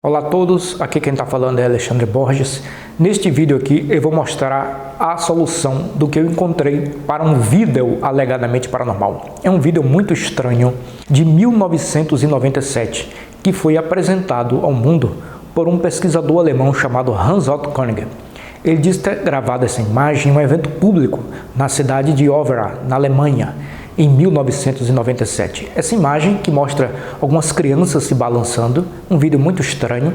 Olá a todos, aqui quem está falando é Alexandre Borges. Neste vídeo aqui eu vou mostrar a solução do que eu encontrei para um vídeo alegadamente paranormal. É um vídeo muito estranho de 1997 que foi apresentado ao mundo por um pesquisador alemão chamado Hans-Otto Koenig. Ele diz ter gravado essa imagem em um evento público na cidade de Overa, na Alemanha, em 1997. Essa imagem que mostra algumas crianças se balançando, um vídeo muito estranho,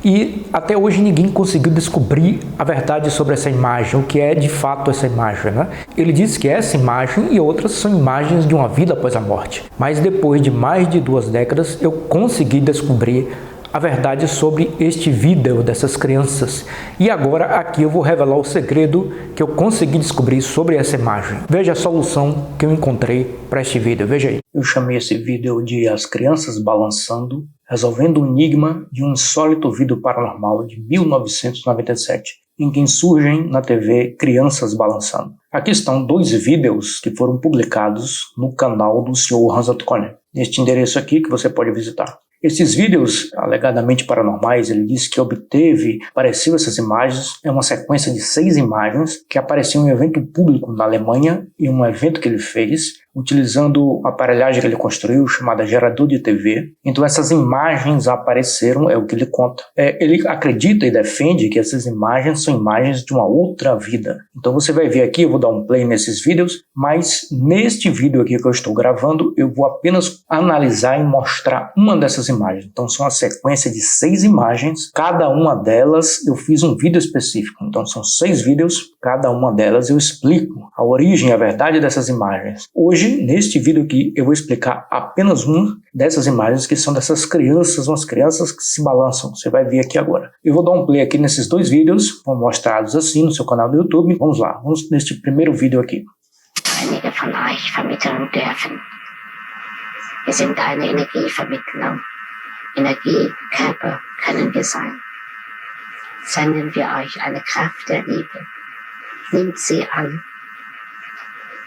e até hoje ninguém conseguiu descobrir a verdade sobre essa imagem, o que é de fato essa imagem, né? Ele diz que essa imagem e outras são imagens de uma vida após a morte, mas depois de mais de 2 décadas eu consegui descobrir a verdade sobre este vídeo dessas crianças. E agora aqui eu vou revelar o segredo que eu consegui descobrir sobre essa imagem. Veja a solução que eu encontrei para este vídeo, veja aí. Eu chamei esse vídeo de As Crianças Balançando, resolvendo o enigma de um insólito vídeo paranormal de 1997, em que surgem na TV crianças balançando. Aqui estão 2 vídeos que foram publicados no canal do Sr. Hans-Otto Koenig, neste endereço aqui que você pode visitar. Esses vídeos alegadamente paranormais, ele disse que apareceu essas imagens, é uma sequência de 6 imagens que apareciam em um evento público na Alemanha, em um evento que ele fez, utilizando a aparelhagem que ele construiu, chamada gerador de TV. Então essas imagens apareceram, é o que ele conta. Ele acredita e defende que essas imagens são imagens de uma outra vida. Então você vai ver aqui, eu vou dar um play nesses vídeos, mas neste vídeo aqui que eu estou gravando, eu vou apenas analisar e mostrar uma dessas imagens. Então são uma sequência de 6 imagens, cada uma delas eu fiz um vídeo específico. Então são 6 vídeos, cada uma delas eu explico a origem, a verdade dessas imagens. Hoje, neste vídeo aqui, eu vou explicar apenas uma dessas imagens que são dessas crianças, umas crianças que se balançam. Você vai ver aqui agora. Eu vou dar um play aqui nesses 2 vídeos, vão mostrados assim no seu canal do YouTube. Vamos lá, vamos neste primeiro vídeo aqui. Einige von euch vermitteln dürfen. Wir sind eine Energievermittlung. Energiekörper können wir sein. Senden wir euch eine Kraft der Liebe. Nehmt sie an.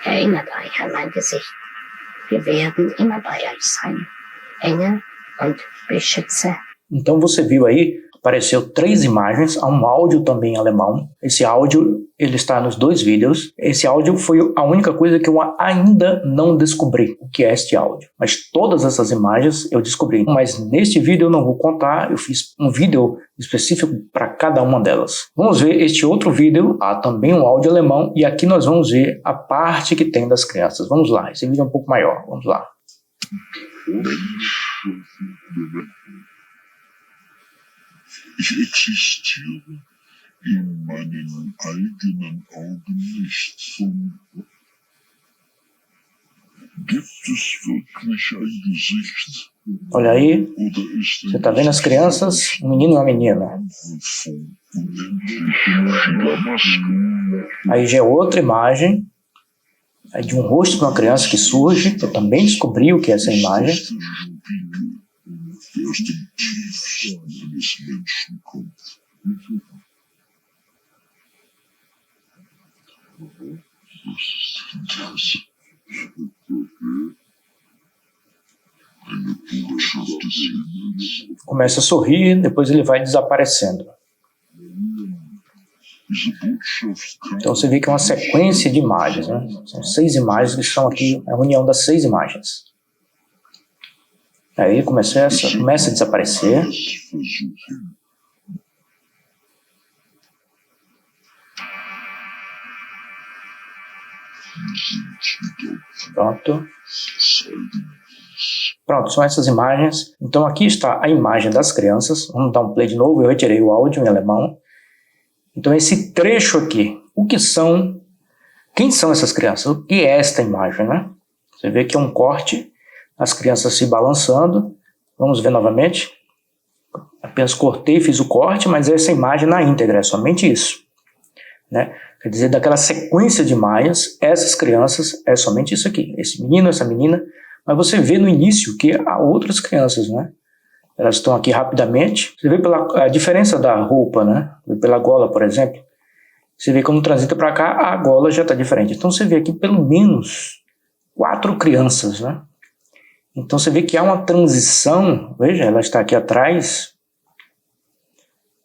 Erinnert euch an mein Gesicht. Wir werden immer bei euch sein. Engel und Beschützer. Então você viu aí, apareceu 3 imagens, há um áudio também em alemão. Esse áudio, ele está nos 2 vídeos. Esse áudio foi a única coisa que eu ainda não descobri, o que é este áudio. Mas todas essas imagens eu descobri. Mas neste vídeo eu não vou contar, eu fiz um vídeo específico para cada uma delas. Vamos ver este outro vídeo, há também um áudio alemão, e aqui nós vamos ver a parte que tem das crianças. Vamos lá, esse vídeo é um pouco maior, vamos lá. Ich existiere in meinen eigenen Augen nicht. Gibt es wirklich ein Gesicht? Olha aí, Oder ist você está vendo as crianças, um menino e uma menina. Aí já é outra imagem, é de um rosto de uma criança que surge. Eu também descobri o que é essa imagem. Der aus dem tiefsten eines Menschen kommt. Das ist interessant. Eine Botschaft des Himmels. Começa a sorrir, depois ele vai desaparecendo. Diese Botschaft kann Então você vê que é uma sequência de imagens, né? São 6 imagens que estão aqui, a união das 6 imagens. Aí começa a desaparecer. versuchen. Pronto. Pronto, são essas imagens. Então aqui está a imagem das crianças. Vamos dar um play de novo, eu retirei o áudio em alemão. Então esse trecho aqui, quem são essas crianças? O que é esta imagem, né? Você vê que é um corte, as crianças se balançando. Vamos ver novamente. Apenas cortei, fiz o corte, mas essa imagem na íntegra, é somente isso, né? Quer dizer, daquela sequência de imagens, essas crianças é somente isso aqui, esse menino, essa menina, mas você vê no início que há outras crianças, né? Elas estão aqui rapidamente, você vê a diferença da roupa, né? Pela gola, por exemplo, você vê que quando transita para cá, a gola já está diferente. Então você vê aqui pelo menos 4 crianças, né? Então você vê que há uma transição, veja, ela está aqui atrás,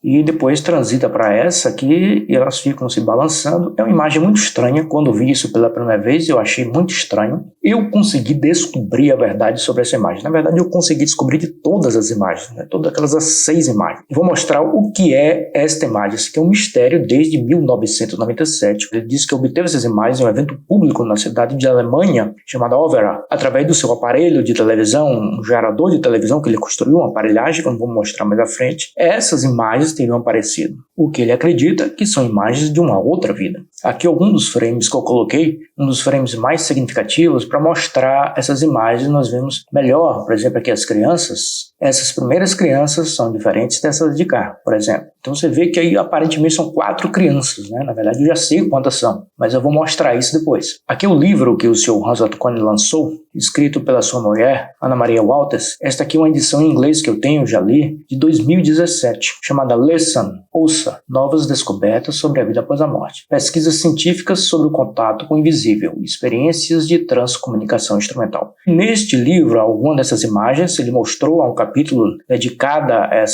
e depois transita para essa aqui e elas ficam se balançando. É uma imagem muito estranha. Quando eu vi isso pela primeira vez, eu achei muito estranho. Eu consegui descobrir a verdade sobre essa imagem. Na verdade, eu consegui descobrir de todas as imagens, né? Todas aquelas 6 imagens. Eu vou mostrar o que é esta imagem. Isso aqui é um mistério desde 1997. Ele disse que obteve essas imagens em um evento público na cidade de Alemanha, chamada Overa, através do seu aparelho de televisão, um gerador de televisão que ele construiu, uma aparelhagem que eu não vou mostrar mais à frente. Essas imagens teriam aparecido. O que ele acredita que são imagens de uma outra vida. Aqui alguns dos frames que eu coloquei, um dos frames mais significativos para mostrar essas imagens, nós vemos melhor, por exemplo, aqui as crianças. Essas primeiras crianças são diferentes dessas de cá, por exemplo. Então você vê que aí aparentemente são 4 crianças, né? Na verdade eu já sei quantas são, mas eu vou mostrar isso depois. Aqui é o livro que o Sr. Hans Otto Kohn lançou, escrito pela sua mulher, Ana Maria Walters. Esta aqui é uma edição em inglês que eu tenho, já li, de 2017, chamada Listen, Ouça, Novas Descobertas sobre a Vida Após a Morte. Pesquisas científicas sobre o contato com o invisível, experiências de transcomunicação instrumental. Neste livro, alguma dessas imagens, ele mostrou um capítulo dedicado a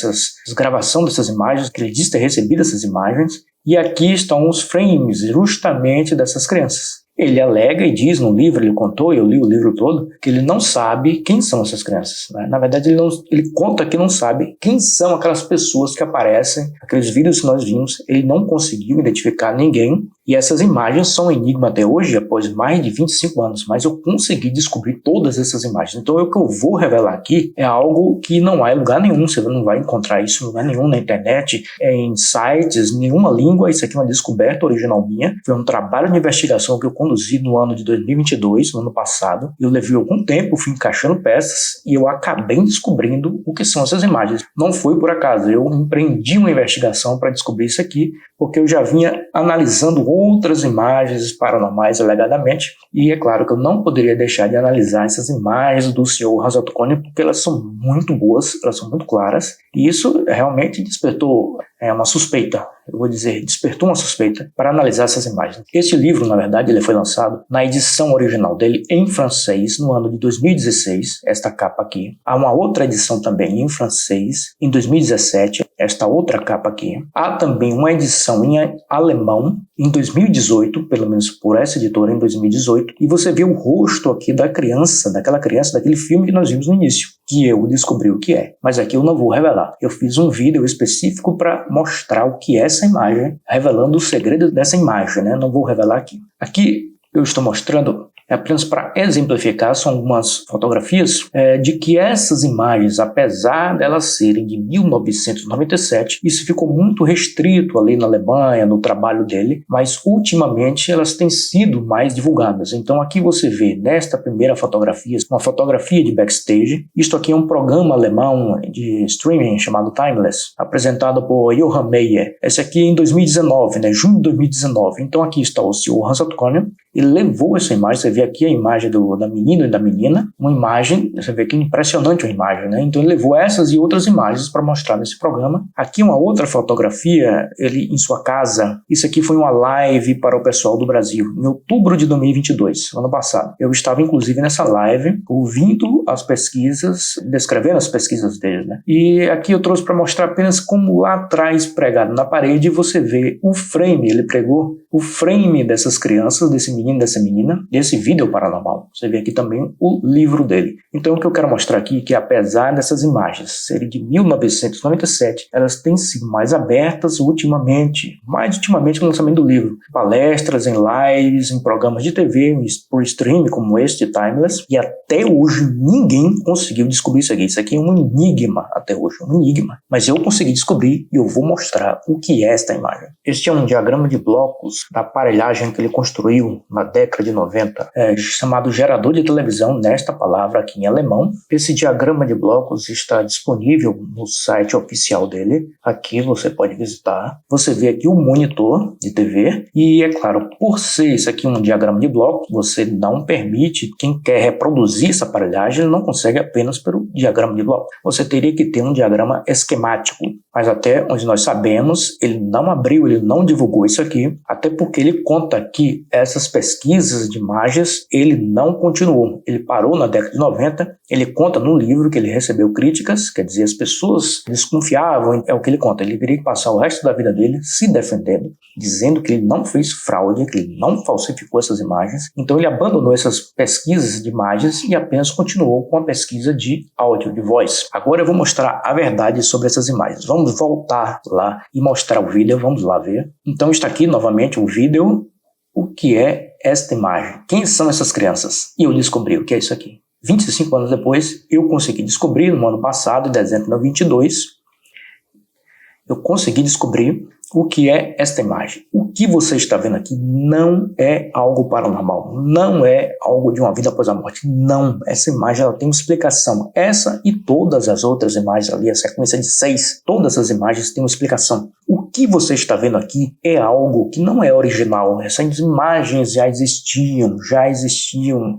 gravação dessas imagens, que ele diz ter recebido essas imagens, e aqui estão os frames justamente dessas crianças. Ele alega e diz no livro, ele contou, eu li o livro todo, que ele não sabe quem são essas crianças, né? Na verdade, ele conta que não sabe quem são aquelas pessoas que aparecem, aqueles vídeos que nós vimos, ele não conseguiu identificar ninguém, e essas imagens são um enigma até hoje, após mais de 25 anos, mas eu consegui descobrir todas essas imagens. Então, o que eu vou revelar aqui é algo que não há em lugar nenhum, você não vai encontrar isso em lugar nenhum na internet, em sites, nenhuma língua. Isso aqui é uma descoberta original minha, foi um trabalho de investigação que eu conduzi no ano de 2022, no ano passado. Eu levei algum tempo, fui encaixando peças e eu acabei descobrindo o que são essas imagens. Não foi por acaso, eu empreendi uma investigação para descobrir isso aqui, porque eu já vinha analisando outras imagens paranormais alegadamente, e é claro que eu não poderia deixar de analisar essas imagens do Sr. Hans Otto Kohn, porque elas são muito boas, elas são muito claras, e isso realmente despertou uma suspeita, eu vou dizer, despertou uma suspeita para analisar essas imagens. Este livro, na verdade, ele foi lançado na edição original dele em francês no ano de 2016, esta capa aqui. Há uma outra edição também em francês em 2017, esta outra capa aqui. Há também uma edição em alemão em 2018, pelo menos por essa editora em 2018, e você vê o rosto aqui da criança, daquela criança, daquele filme que nós vimos no início, que eu descobri o que é. Mas aqui eu não vou revelar. Eu fiz um vídeo específico para mostrar o que é essa imagem, revelando o segredo dessa imagem, né? Não vou revelar aqui. Aqui eu estou mostrando apenas para exemplificar, são algumas fotografias de que essas imagens, apesar delas serem de 1997, isso ficou muito restrito ali na Alemanha, no trabalho dele, mas ultimamente elas têm sido mais divulgadas. Então aqui você vê nesta primeira fotografia, uma fotografia de backstage. Isto aqui é um programa alemão de streaming chamado Timeless, apresentado por Johann Meyer. Esse aqui em 2019, né, junho de 2019. Então aqui está o Sr. Hans Otto Kohn, ele levou essa imagem, você vê aqui a imagem da menina e da menina, uma imagem, você vê que impressionante a imagem, né? Então ele levou essas e outras imagens para mostrar nesse programa. Aqui uma outra fotografia, ele em sua casa. Isso aqui foi uma live para o pessoal do Brasil, em outubro de 2022, ano passado. Eu estava inclusive nessa live, ouvindo as pesquisas, descrevendo as pesquisas dele, né? E aqui eu trouxe para mostrar apenas como lá atrás, pregado na parede, você vê o frame, ele pregou o frame dessas crianças, desse menino, dessa menina, desse vídeo paranormal. Você vê aqui também o livro dele. Então o que eu quero mostrar aqui é que apesar dessas imagens serem de 1997, elas têm sido mais abertas ultimamente, no lançamento do livro. Palestras, em lives, em programas de TV, por stream como este Timeless, e até hoje ninguém conseguiu descobrir isso aqui. Isso aqui é um enigma até hoje, um enigma. Mas eu consegui descobrir e eu vou mostrar o que é esta imagem. Este é um diagrama de blocos da aparelhagem que ele construiu na década de 90, chamado gerador de televisão, nesta palavra aqui em alemão. Esse diagrama de blocos está disponível no site oficial dele. Aqui você pode visitar. Você vê aqui o monitor de TV e, é claro, por ser isso aqui um diagrama de blocos, você não permite, quem quer reproduzir essa aparelhagem, ele não consegue apenas pelo diagrama de blocos. Você teria que ter um diagrama esquemático. mas até onde nós sabemos, ele não abriu, ele não divulgou isso aqui, até porque ele conta que essas pesquisas de imagens, ele não continuou. Ele parou na década de 90, ele conta no livro que ele recebeu críticas, quer dizer, as pessoas desconfiavam, é o que ele conta, ele teria que passar o resto da vida dele se defendendo, dizendo que ele não fez fraude, que ele não falsificou essas imagens. Então ele abandonou essas pesquisas de imagens e apenas continuou com a pesquisa de áudio, de voz. Agora eu vou mostrar a verdade sobre essas imagens. Vamos voltar lá e mostrar o vídeo, vamos lá ver. Então está aqui novamente o vídeo. O que é esta imagem? Quem são essas crianças? E eu descobri o que é isso aqui. 25 anos depois, eu consegui descobrir, no ano passado, em dezembro de 2022, eu consegui descobrir o que é esta imagem. O que você está vendo aqui não é algo paranormal, não é algo de uma vida após a morte, não. Essa imagem ela tem uma explicação. Essa e todas as outras imagens ali, a sequência de 6, todas as imagens têm uma explicação. O que você está vendo aqui é algo que não é original. Essas imagens já existiam.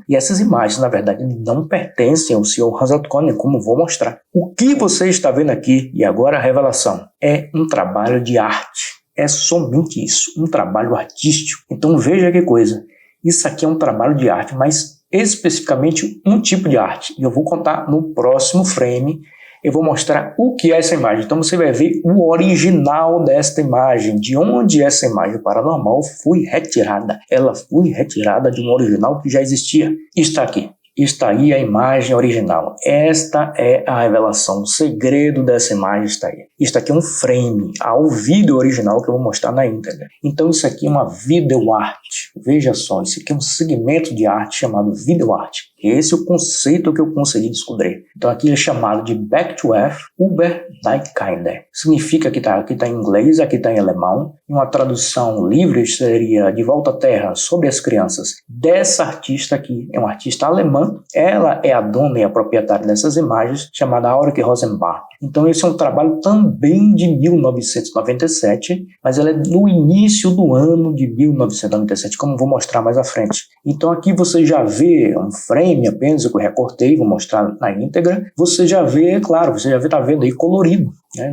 E essas imagens, na verdade, não pertencem ao Sr. Russell Conner, como vou mostrar. O que você está vendo aqui, e agora a revelação, é um trabalho de arte. É somente isso, um trabalho artístico. Então veja que coisa. Isso aqui é um trabalho de arte, mas especificamente um tipo de arte. E eu vou contar no próximo frame. Eu vou mostrar o que é essa imagem. Então você vai ver o original desta imagem, de onde essa imagem paranormal foi retirada. Ela foi retirada de um original que já existia. Está aqui. Está aí a imagem original. Esta é a revelação. O segredo dessa imagem está aí. Isto aqui é um frame ao vídeo original que eu vou mostrar na íntegra. Então isso aqui é uma videoarte. Veja só, isso aqui é um segmento de arte chamado videoarte. Esse é o conceito que eu consegui descobrir. Então aqui é chamado de Back to Earth, über die Kinder. Significa que aqui está em inglês, aqui está em alemão. E uma tradução livre seria De Volta à Terra, sobre as crianças. Dessa artista aqui, é uma artista alemã. Ela é a dona e a proprietária dessas imagens, chamada Auric Rosenbach. Então esse é um trabalho também de 1997, mas ela é no início do ano de 1997, como vou mostrar mais à frente. Então aqui você já vê um frame apenas, que eu recortei, vou mostrar na íntegra. Você já vê, claro, você já está vendo aí colorido.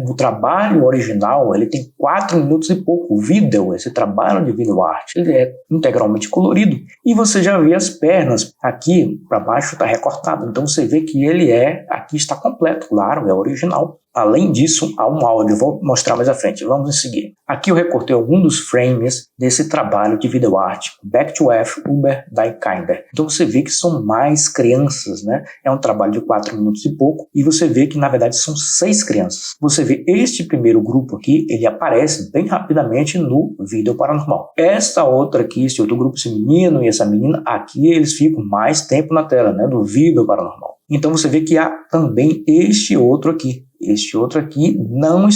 O trabalho original ele tem 4 minutos e pouco. O vídeo, esse trabalho de vídeo arte, ele é integralmente colorido. E você já vê as pernas, aqui para baixo está recortado. Então você vê que ele aqui está completo, claro, é original. Além disso, há um áudio, vou mostrar mais à frente, vamos seguir. Aqui eu recortei alguns dos frames desse trabalho de vídeo arte, Back to Earth, über die Kinder. Então você vê que são mais crianças, né? É um trabalho de 4 minutos e pouco, e você vê que na verdade são 6 crianças. Você vê este primeiro grupo aqui, ele aparece bem rapidamente no vídeo paranormal. Esta outra aqui, esse outro grupo, esse menino e essa menina, aqui eles ficam mais tempo na tela, né? Do vídeo paranormal. Então você vê que há também este outro aqui. Este outro aqui não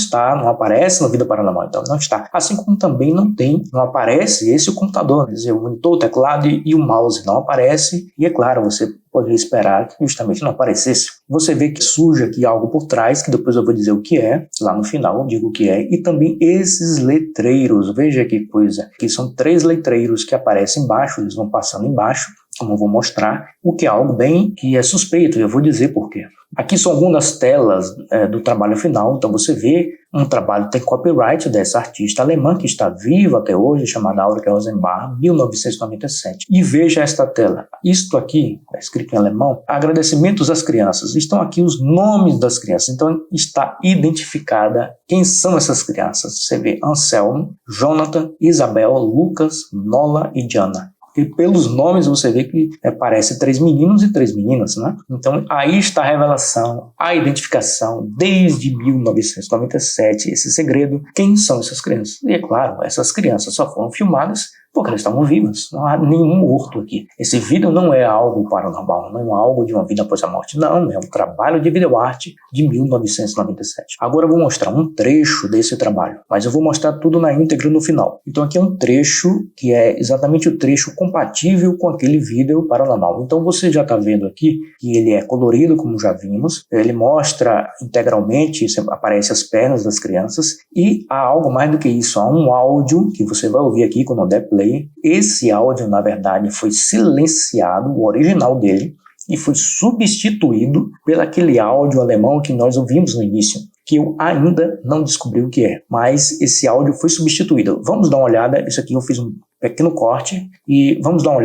aparece no vídeo paranormal, então não está. Assim como também não aparece esse computador, quer dizer, o monitor, o teclado e o mouse não aparece. E é claro, você poderia esperar que justamente não aparecesse. Você vê que surge aqui algo por trás, que depois eu vou dizer o que é, lá no final eu digo o que é, e também esses letreiros, veja que coisa, que são 3 letreiros que aparecem embaixo, eles vão passando embaixo, como eu vou mostrar, o que é algo bem que é suspeito, e eu vou dizer por quê. Aqui são algumas telas do trabalho final, então você vê um trabalho que tem copyright dessa artista alemã que está viva até hoje, chamada Auric Rosenbach, 1997. E veja esta tela. Isto aqui, escrito em alemão, agradecimentos às crianças. Estão aqui os nomes das crianças, então está identificada quem são essas crianças. Você vê Anselmo, Jonathan, Isabel, Lucas, Nola e Jana. E pelos nomes você vê que parece 3 meninos e 3 meninas, né? Então aí está a revelação, a identificação desde 1997, esse segredo, quem são essas crianças? E é claro, essas crianças só foram filmadas porque elas estavam vivas, não há nenhum morto aqui. Esse vídeo não é algo paranormal, não é algo de uma vida após a morte, não, é um trabalho de videoarte de 1997. Agora eu vou mostrar um trecho desse trabalho, mas eu vou mostrar tudo na íntegra no final. Então aqui é um trecho que é exatamente o trecho compatível com aquele vídeo paranormal. Então você já está vendo aqui que ele é colorido, como já vimos, ele mostra integralmente, aparece as pernas das crianças, e há algo mais do que isso, há um áudio que você vai ouvir aqui quando eu der play. Esse áudio, na verdade, foi silenciado, o original dele, e foi substituído pelo aquele áudio alemão que nós ouvimos no início, que eu ainda não descobri o que é, mas esse áudio foi substituído. Vamos dar uma olhada, isso aqui eu fiz um pequeno corte e vamos dar uma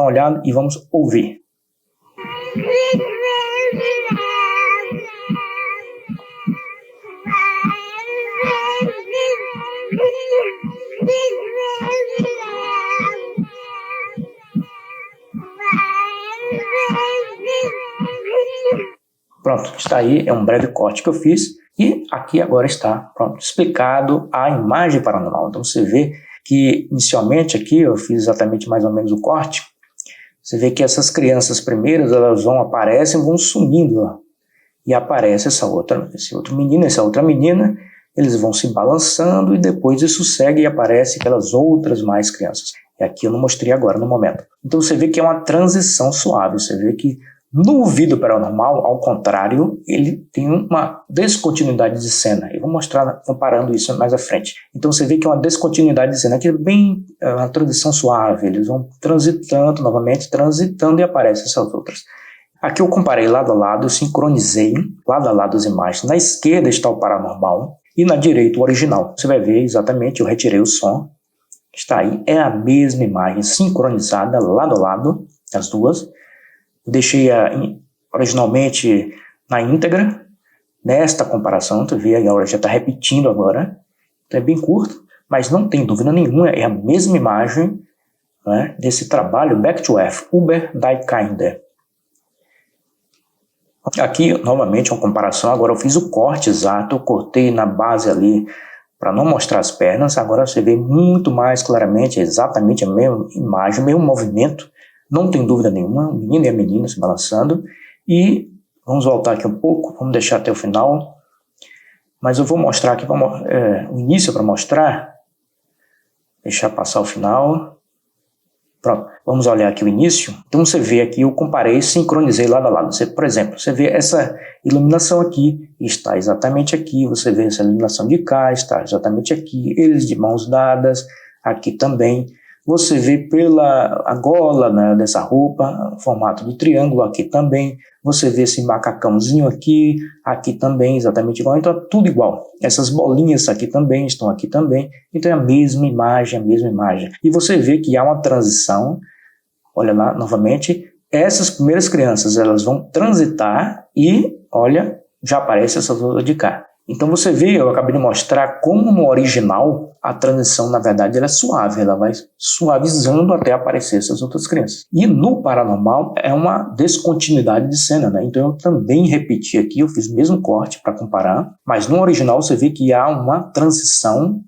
olhada e vamos ouvir. Pronto, está aí, é um breve corte que eu fiz e aqui agora está, pronto, explicado a imagem paranormal. Então você vê que inicialmente aqui eu fiz exatamente mais ou menos o corte. Você vê que essas crianças primeiras, elas aparecem, vão sumindo, ó, e aparece esse outro menino, essa outra menina, eles vão se balançando e depois isso segue e aparece aquelas outras mais crianças. E aqui eu não mostrei agora no momento. Então você vê que é uma transição suave, você vê que no vídeo paranormal, ao contrário, ele tem uma descontinuidade de cena. Eu vou mostrar comparando isso mais à frente. Então você vê que é uma descontinuidade de cena, que é bem uma transição suave. Eles vão transitando novamente, transitando e aparecem essas outras. Aqui eu comparei lado a lado, eu sincronizei lado a lado as imagens. Na esquerda está o paranormal e na direita o original. Você vai ver exatamente, eu retirei o som. Está aí, é a mesma imagem sincronizada lado a lado, as duas. Deixei originalmente na íntegra, nesta comparação, tu vê, agora já está repetindo agora, então é bem curto, mas não tem dúvida nenhuma, é a mesma imagem, né, desse trabalho Back to Earth, Über die Kinder. Aqui, novamente, uma comparação, agora eu fiz o corte exato, eu cortei na base ali, para não mostrar as pernas, agora você vê muito mais claramente, exatamente a mesma imagem, o mesmo movimento. Não tem dúvida nenhuma, o menino e a menina se balançando. E vamos voltar aqui um pouco, vamos deixar até o final. Mas eu vou mostrar aqui o início para mostrar. Deixar passar o final. Pronto, vamos olhar aqui o início. Então você vê aqui, eu comparei, sincronizei lado a lado. Você, por exemplo, você vê essa iluminação aqui, está exatamente aqui. Você vê essa iluminação de cá, está exatamente aqui. Eles de mãos dadas, aqui também. Você vê pela a gola, né, dessa roupa, formato de triângulo aqui também. Você vê esse macacãozinho aqui também, exatamente igual. Então é tudo igual. Essas bolinhas aqui também estão aqui também. Então é a mesma imagem, a mesma imagem. E você vê que há uma transição. Olha lá, novamente. Essas primeiras crianças, elas vão transitar e, olha, já aparece essa outra de cá. Então você vê, eu acabei de mostrar como no original a transição, na verdade, ela é suave, ela vai suavizando até aparecer essas outras crianças. E no paranormal é uma descontinuidade de cena, né? Então eu também repeti aqui, eu fiz o mesmo corte para comparar, mas no original você vê que há uma transição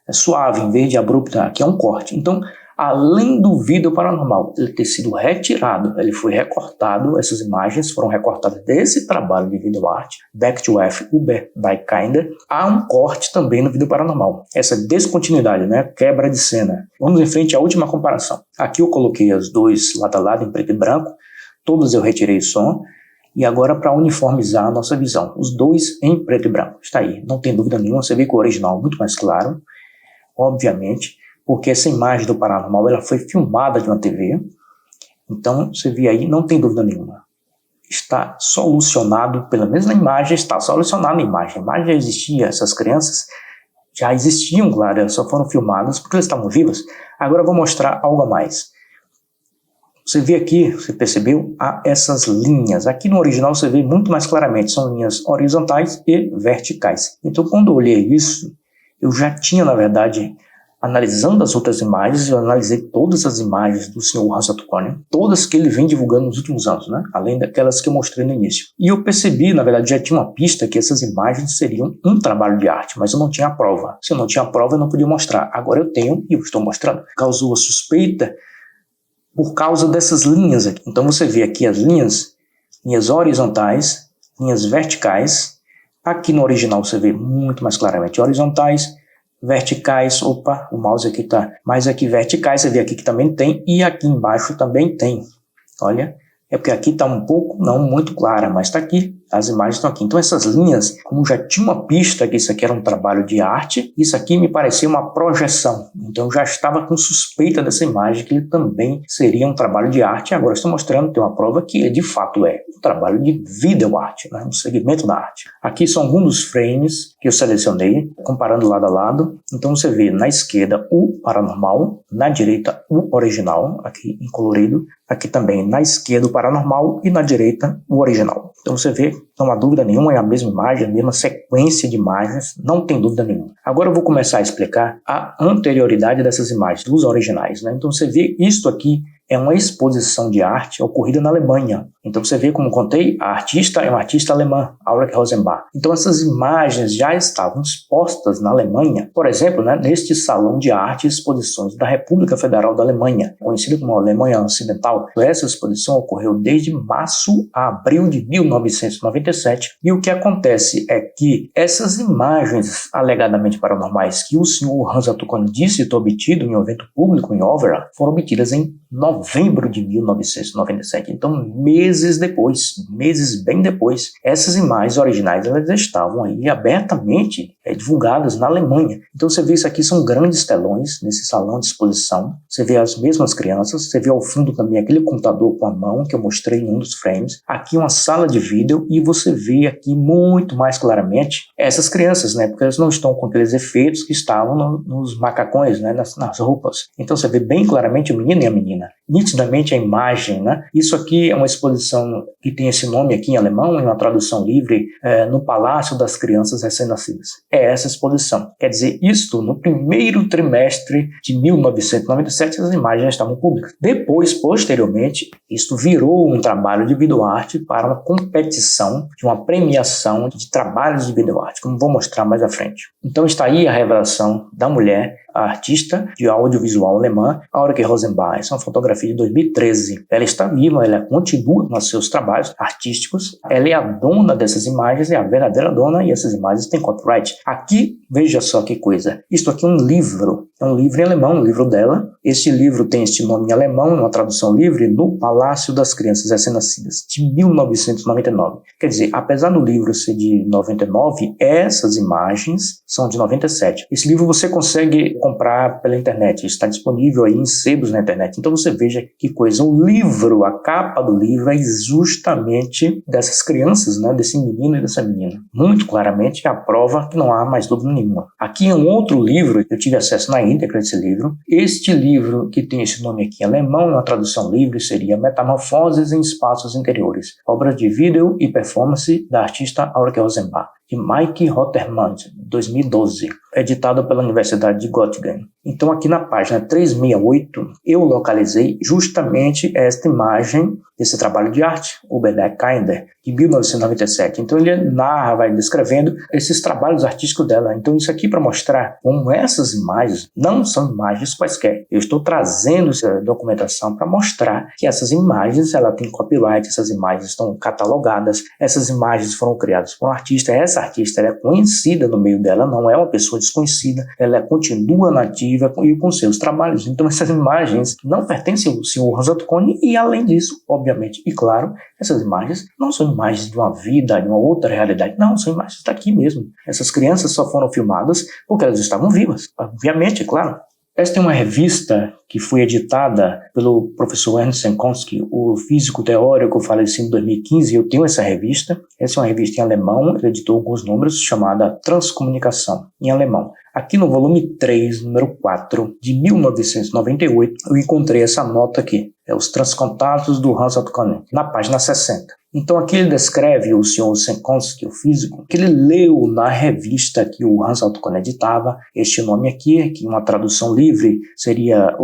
suave, em vez de abrupta, aqui é um corte. Então, além do vídeo paranormal ele ter sido retirado, ele foi recortado, essas imagens foram recortadas desse trabalho de vídeo arte, Back to Earth, Über die Kinder, há um corte também no vídeo paranormal. Essa descontinuidade, né, quebra de cena. Vamos em frente à última comparação. Aqui eu coloquei as dois lado a lado em preto e branco, todos eu retirei o som, e agora para uniformizar a nossa visão, os dois em preto e branco. Está aí, não tem dúvida nenhuma, você vê que o original é muito mais claro, obviamente, porque essa imagem do paranormal ela foi filmada de uma TV, então você vê aí, não tem dúvida nenhuma. Está solucionado, pelo menos na imagem, está solucionado na imagem. A imagem já existia, essas crianças já existiam, claro, elas só foram filmadas porque elas estavam vivas. Agora eu vou mostrar algo a mais. Você vê aqui, você percebeu, há essas linhas. Aqui no original você vê muito mais claramente, são linhas horizontais e verticais. Então quando eu olhei isso, eu já tinha, na verdade, analisando as outras imagens, eu analisei todas as imagens do Sr. Hassatukonian, todas que ele vem divulgando nos últimos anos, né? Além daquelas que eu mostrei no início. E eu percebi, na verdade, já tinha uma pista que essas imagens seriam um trabalho de arte, mas eu não tinha a prova. Se eu não tinha a prova, eu não podia mostrar. Agora eu tenho e eu estou mostrando. Causou a suspeita por causa dessas linhas aqui. Então você vê aqui as linhas horizontais, linhas verticais. Aqui no original você vê muito mais claramente horizontais, verticais, opa, o mouse aqui está, mas aqui verticais, você vê aqui que também tem, e aqui embaixo também tem, olha, é porque aqui está um pouco, não muito clara, mas está aqui, As imagens estão aqui. Então essas linhas, como já tinha uma pista que isso aqui era um trabalho de arte, isso aqui me parecia uma projeção. Então eu já estava com suspeita dessa imagem que ele também seria um trabalho de arte. E agora estou mostrando, tem uma prova que ele de fato é um trabalho de videoarte, né? Um segmento da arte. Aqui são alguns dos frames que eu selecionei, comparando lado a lado. Então você vê na esquerda o paranormal, na direita o original, aqui em colorido. Aqui também na esquerda o paranormal e na direita o original. Então você vê, não há dúvida nenhuma, é a mesma imagem, a mesma sequência de imagens, não tem dúvida nenhuma. Agora eu vou começar a explicar a anterioridade dessas imagens, dos originais, né? Então você vê isto aqui é uma exposição de arte ocorrida na Alemanha. Então você vê, como contei, a artista é uma artista alemã, Ulrike Rosenbach. Então essas imagens já estavam expostas na Alemanha, por exemplo, né, neste Salão de Arte e Exposições da República Federal da Alemanha, conhecida como Alemanha Ocidental. Essa exposição ocorreu desde março a abril de 1997, e o que acontece é que essas imagens alegadamente paranormais que o senhor Hans Otto Kohn disse ter obtido em um evento público em Overall foram obtidas em novembro de 1997, então meses bem depois, essas imagens originais elas estavam aí abertamente divulgadas na Alemanha. Então você vê isso aqui, são grandes telões nesse salão de exposição, você vê as mesmas crianças, você vê ao fundo também aquele computador com a mão que eu mostrei em um dos frames, aqui uma sala de vídeo e você vê aqui muito mais claramente essas crianças, né, porque elas não estão com aqueles efeitos que estavam nos macacões, né, nas roupas. Então você vê bem claramente o menino e a menina. Nitidamente a imagem, né? Isso aqui é uma exposição que tem esse nome aqui em alemão, em uma tradução livre, no Palácio das Crianças Recém-Nascidas. É essa exposição. Quer dizer, isto no primeiro trimestre de 1997, as imagens já estavam públicas. Depois, posteriormente, isto virou um trabalho de videoarte para uma competição, de uma premiação de trabalhos de videoarte, como vou mostrar mais à frente. Então está aí a revelação da mulher, a artista de audiovisual alemã, Ulrike Rosenbach. Essa é uma fotografia de 2013. Ela está viva, ela continua nos seus trabalhos artísticos, ela é a dona dessas imagens, é a verdadeira dona, e essas imagens têm copyright. Aqui, veja só que coisa, isto aqui é um livro em alemão, um livro dela. Este livro tem este nome em alemão, uma tradução livre, No Palácio das Crianças Recém-Nascidas, de 1999. Quer dizer, apesar do livro ser de 99, essas imagens são de 97. Esse livro você consegue comprar pela internet, está disponível aí em sebos na internet. Então você veja que coisa, o livro, a capa do livro é justamente dessas crianças, né, desse menino e dessa menina. Muito claramente a prova que não há mais dúvida nenhuma. Aqui é um outro livro, eu tive acesso na íntegra desse livro. Este livro, que tem esse nome aqui em alemão, uma tradução livre, seria Metamorfoses em Espaços Interiores, obra de vídeo e performance da artista Ulrike Rosenbach, de Mike Rottermann, 2012, editado pela Universidade de Göttingen. Então aqui na página 368 eu localizei justamente esta imagem desse trabalho de arte, Überdeck Kinder, de 1997. Então ele narra, vai descrevendo esses trabalhos artísticos dela. Então isso aqui para mostrar como essas imagens não são imagens quaisquer. Eu estou trazendo essa documentação para mostrar que essas imagens ela tem copyright, essas imagens estão catalogadas, essas imagens foram criadas por um artista. Essa artista ela é conhecida no meio dela, não é uma pessoa desconhecida, ela continua nativa e com seus trabalhos. Então essas imagens não pertencem ao senhor Hans Otto Kohn e, além disso, obviamente, e claro, essas imagens não são imagens de uma vida, de uma outra realidade, não, são imagens daqui mesmo. Essas crianças só foram filmadas porque elas estavam vivas, obviamente, claro. Esta é uma revista que foi editada pelo professor Ernst Senkowski, o físico teórico falecido em 2015. Eu tenho essa revista. Essa é uma revista em alemão, ele editou alguns números, chamada Transcomunicação, em alemão. Aqui no volume 3, número 4, de 1998, eu encontrei essa nota aqui. É os Transcontatos do Hans Otto Kohn, na página 60. Então aqui ele descreve o senhor Senkowski, o físico, que ele leu na revista que o Hans Otto Kohn editava, este nome aqui, que uma tradução livre seria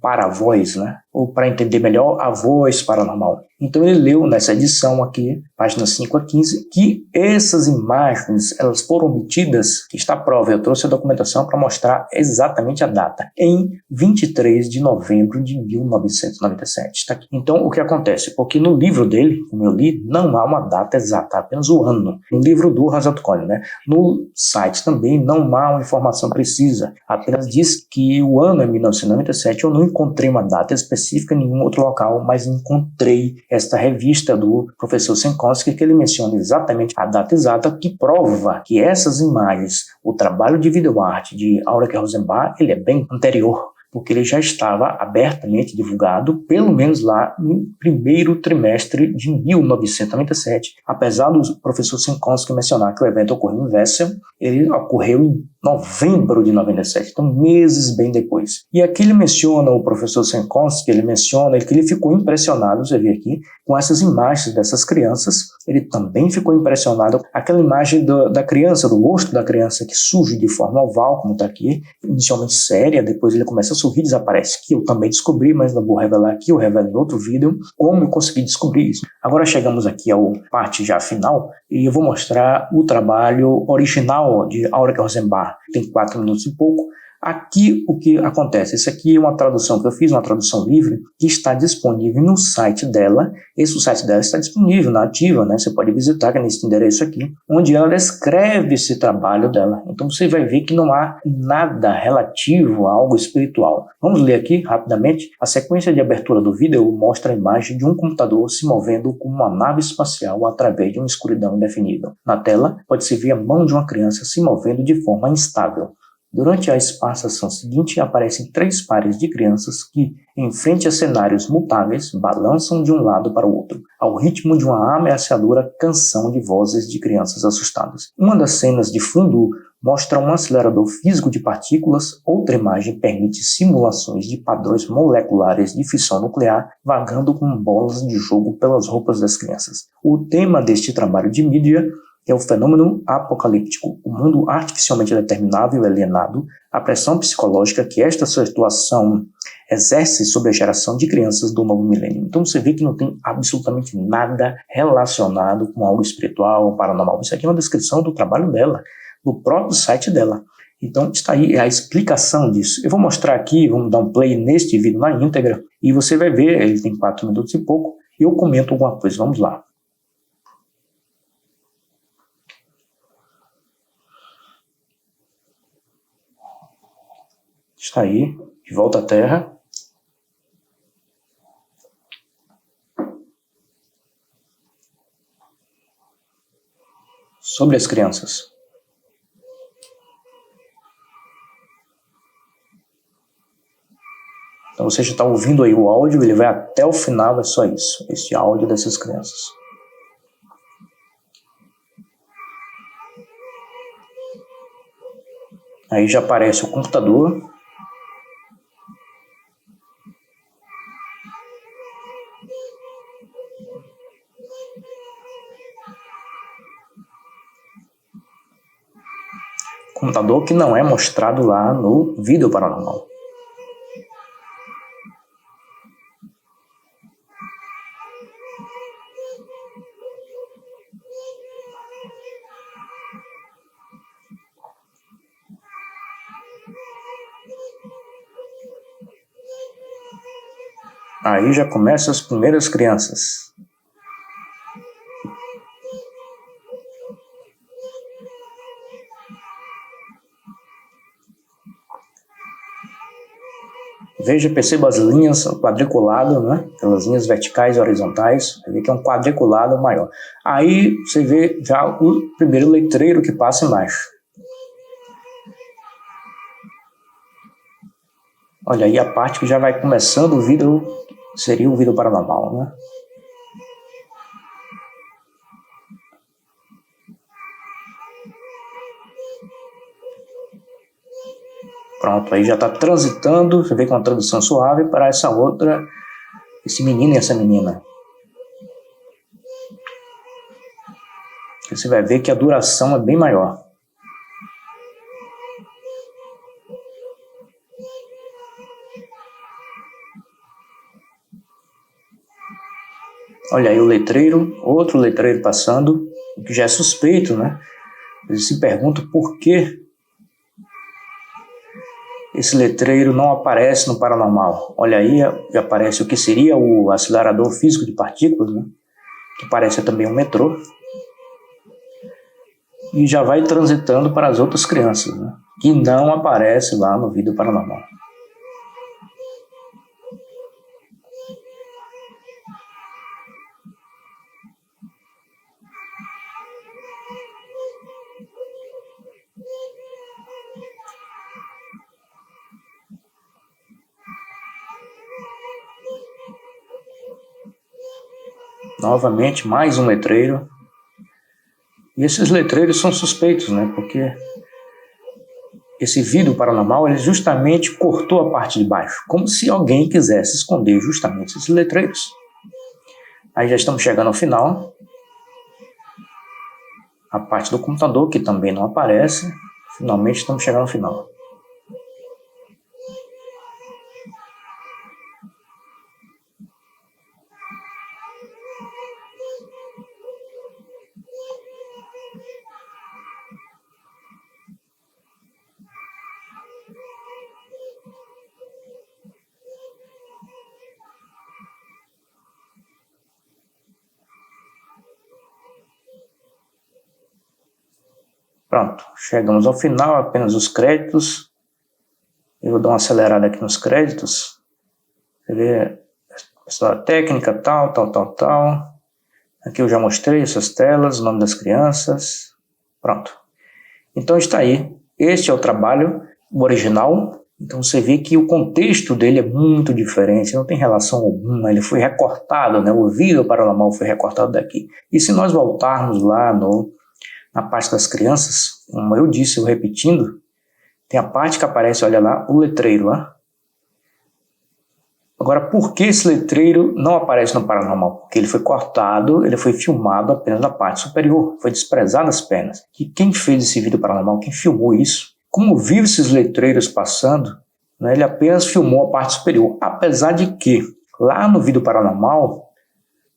para a voz, né? Ou para entender melhor, a voz paranormal. Então ele leu nessa edição aqui, páginas 5 a 15, que essas imagens elas foram obtidas, que está a prova, eu trouxe a documentação para mostrar exatamente a data, em 23 de novembro de 1997. Está aqui. Então o que acontece? Porque no livro dele, como eu li, não há uma data exata, apenas o ano. No livro do Hans Otto Kohn, né? No site também não há uma informação precisa, apenas diz que o ano é 1997, eu não encontrei uma data específica específica em nenhum outro local, mas encontrei esta revista do professor Senkowski, que ele menciona exatamente a data exata, que prova que essas imagens, o trabalho de videoarte de Ulrich Rosenbach, ele é bem anterior, porque ele já estava abertamente divulgado, pelo menos lá no primeiro trimestre de 1997. Apesar do professor Senkowski mencionar que o evento ocorreu em Wessel, ele ocorreu em novembro de 97, então meses bem depois. E aqui ele menciona, o professor Senkowski, ele menciona que ele ficou impressionado, você vê aqui, com essas imagens dessas crianças. Ele também ficou impressionado com aquela imagem da criança, do rosto da criança que surge de forma oval, como está aqui, inicialmente séria, depois ele começa a sorrir, desaparece, que eu também descobri, mas não vou revelar aqui, eu revelo em outro vídeo, como eu consegui descobrir isso. Agora chegamos aqui à parte já final, e eu vou mostrar o trabalho original de Ulrich Rosenbach. Tem 4 minutos e pouco. Aqui o que acontece? Isso aqui é uma tradução que eu fiz, uma tradução livre, que está disponível no site dela. O site dela está disponível na ativa, né? Você pode visitar, que é nesse endereço aqui, onde ela descreve esse trabalho dela. Então você vai ver que não há nada relativo a algo espiritual. Vamos ler aqui rapidamente. A sequência de abertura do vídeo mostra a imagem de um computador se movendo como uma nave espacial através de uma escuridão indefinível. Na tela, pode-se ver a mão de uma criança se movendo de forma instável. Durante a espaçação seguinte, aparecem 3 pares de crianças que, em frente a cenários mutáveis, balançam de um lado para o outro, ao ritmo de uma ameaçadora canção de vozes de crianças assustadas. Uma das cenas de fundo mostra um acelerador físico de partículas, outra imagem permite simulações de padrões moleculares de fissão nuclear vagando com bolas de jogo pelas roupas das crianças. O tema deste trabalho de mídia é o fenômeno apocalíptico, o mundo artificialmente determinável e alienado, a pressão psicológica que esta situação exerce sobre a geração de crianças do novo milênio. Então você vê que não tem absolutamente nada relacionado com algo espiritual ou paranormal. Isso aqui é uma descrição do trabalho dela, do próprio site dela. Então está aí a explicação disso. Eu vou mostrar aqui, vamos dar um play neste vídeo na íntegra, e você vai ver, ele tem 4 minutos e pouco, e eu comento alguma coisa. Vamos lá. Está aí, de volta à Terra. Sobre as crianças. Então você já está ouvindo aí o áudio, ele vai até o final, é só isso, esse áudio dessas crianças. Aí já aparece o computador. Computador que não é mostrado lá no vídeo paranormal. Aí já começam as primeiras crianças. Veja, perceba as linhas quadriculadas, né? Aquelas linhas verticais e horizontais. Você vê que é um quadriculado maior. Aí você vê já o primeiro letreiro que passa embaixo. Olha aí a parte que já vai começando o vídeo, seria o vídeo paranormal, né? Pronto, aí já está transitando, você vê com uma tradução suave para essa outra, esse menino e essa menina. Você vai ver que a duração é bem maior. Olha aí o letreiro, outro letreiro passando, o que já é suspeito, né? Eles se perguntam por que esse letreiro não aparece no paranormal. Olha aí, já aparece o que seria o acelerador físico de partículas, né? Que parece também um metrô. E já vai transitando para as outras crianças, né? Que não aparece lá no vídeo paranormal. Novamente, mais um letreiro. E esses letreiros são suspeitos, né? Porque esse vidro paranormal, ele justamente cortou a parte de baixo, como se alguém quisesse esconder justamente esses letreiros. Aí já estamos chegando ao final. A parte do computador, que também não aparece. Finalmente estamos chegando ao final. Pronto, chegamos ao final, apenas os créditos. Eu vou dar uma acelerada aqui nos créditos. Você vê a história técnica, tal. Aqui eu já mostrei essas telas, o nome das crianças. Pronto. Então está aí. Este é o trabalho original. Então você vê que o contexto dele é muito diferente, não tem relação alguma. Ele foi recortado, né? O vídeo paranormal foi recortado daqui. E se nós voltarmos lá na parte das crianças, como eu disse, eu repetindo, tem a parte que aparece, olha lá, o letreiro, né? Agora, por que esse letreiro não aparece no paranormal? Porque ele foi cortado, ele foi filmado apenas na parte superior, foi desprezado as pernas. E quem fez esse vídeo paranormal, quem filmou isso, como viu esses letreiros passando, né, ele apenas filmou a parte superior. Apesar de que, lá no vídeo paranormal,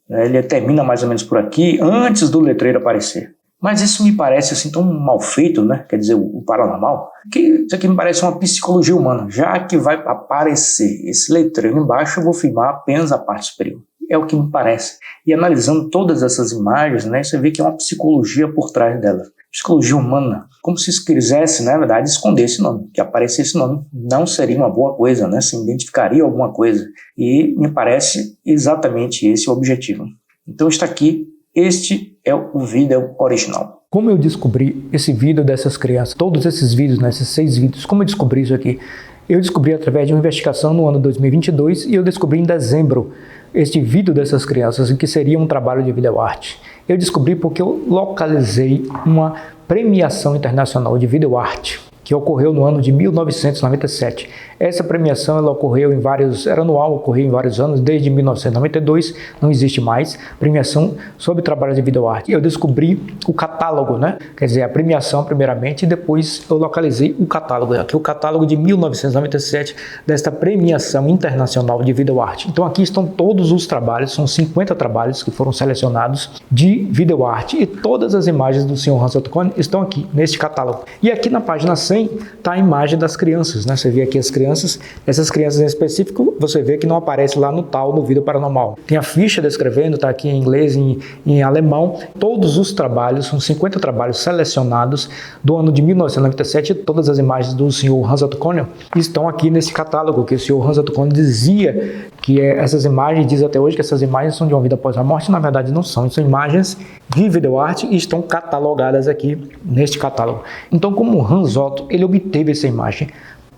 né, ele termina mais ou menos por aqui, antes do letreiro aparecer. Mas isso me parece assim tão mal feito, né? Quer dizer, o paranormal, que isso aqui me parece uma psicologia humana. Já que vai aparecer esse letreiro embaixo, eu vou filmar apenas a parte superior. É o que me parece. E analisando todas essas imagens, né, você vê que é uma psicologia por trás delas. Psicologia humana. Como se quisesse, na verdade, esconder esse nome. Que aparecesse esse nome não seria uma boa coisa, né? Se identificaria alguma coisa. E me parece exatamente esse o objetivo. Então está aqui. Este é o vídeo original. Como eu descobri esse vídeo dessas crianças, todos esses vídeos, né, esses 6 vídeos, como eu descobri isso aqui? Eu descobri através de uma investigação no ano 2022 e eu descobri em dezembro este vídeo dessas crianças, que seria um trabalho de videoarte. Eu descobri porque eu localizei uma premiação internacional de videoarte que ocorreu no ano de 1997. Essa premiação ela ocorreu era anual, ocorreu em vários anos, desde 1992, não existe mais, premiação sobre trabalhos de videoarte. Eu descobri o catálogo, né? Quer dizer, a premiação primeiramente, e depois eu localizei o catálogo, aqui o catálogo de 1997, desta premiação internacional de videoarte. Então aqui estão todos os trabalhos, são 50 trabalhos que foram selecionados de videoarte, e todas as imagens do Sr. Hans Otto Kohn estão aqui, neste catálogo. E aqui na página 100, está a imagem das crianças, né? Você vê aqui as crianças, essas crianças em específico, você vê que não aparece lá no vídeo paranormal. Tem a ficha descrevendo, está aqui em inglês e em alemão. Todos os trabalhos, são 50 trabalhos selecionados do ano de 1997, todas as imagens do Sr. Hans Otto Kohn estão aqui nesse catálogo, que o Sr. Hans Otto Kohn dizia que essas imagens, diz até hoje que essas imagens são de uma vida após a morte. Na verdade não são, são imagens de videoarte e estão catalogadas aqui neste catálogo. Então, como Hans Otto, ele obteve essa imagem,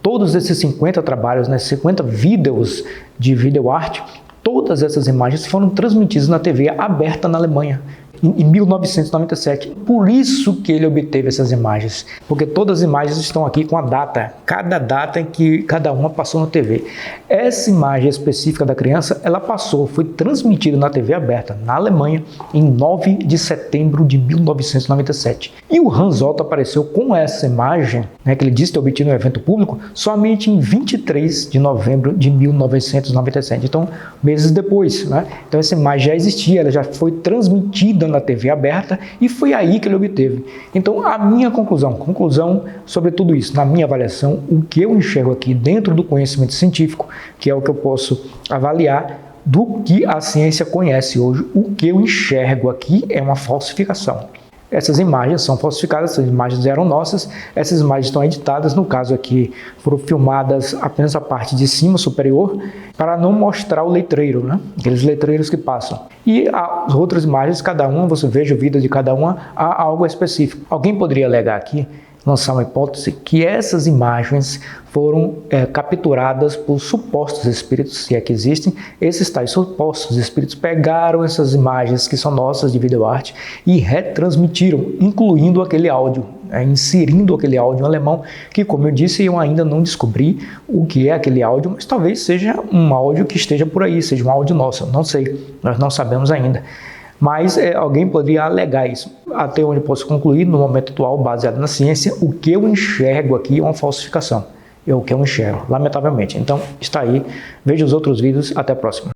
todos esses 50 trabalhos, né, 50 vídeos de videoarte, todas essas imagens foram transmitidas na TV aberta na Alemanha, em 1997. Por isso que ele obteve essas imagens, porque todas as imagens estão aqui com a data, cada data em que cada uma passou na TV. Essa imagem específica da criança, ela foi transmitida na TV aberta na Alemanha em 9 de setembro de 1997. E o Hans Otto apareceu com essa imagem, né, que ele disse ter obtido no evento público, somente em 23 de novembro de 1997. Então, meses depois, né? Então essa imagem já existia, ela já foi transmitida na TV aberta e foi aí que ele obteve. Então, a minha conclusão sobre tudo isso, na minha avaliação, o que eu enxergo aqui dentro do conhecimento científico, que é o que eu posso avaliar do que a ciência conhece hoje, o que eu enxergo aqui é uma falsificação. Essas imagens são falsificadas, essas imagens eram nossas, essas imagens estão editadas, no caso aqui foram filmadas apenas a parte de cima, superior, para não mostrar o letreiro, né? Aqueles letreiros que passam. E as outras imagens, cada uma, você veja o vídeo de cada uma, há algo específico. Alguém poderia alegar aqui lançar uma hipótese que essas imagens foram capturadas por supostos espíritos, se é que existem. Esses tais supostos espíritos pegaram essas imagens que são nossas de videoarte e retransmitiram, incluindo aquele áudio, inserindo aquele áudio em alemão, que, como eu disse, eu ainda não descobri o que é aquele áudio, mas talvez seja um áudio que esteja por aí, seja um áudio nosso, não sei, nós não sabemos ainda. Mas alguém poderia alegar isso. Até onde eu posso concluir, no momento atual, baseado na ciência, o que eu enxergo aqui é uma falsificação. É o que eu enxergo, lamentavelmente. Então, está aí. Veja os outros vídeos. Até a próxima.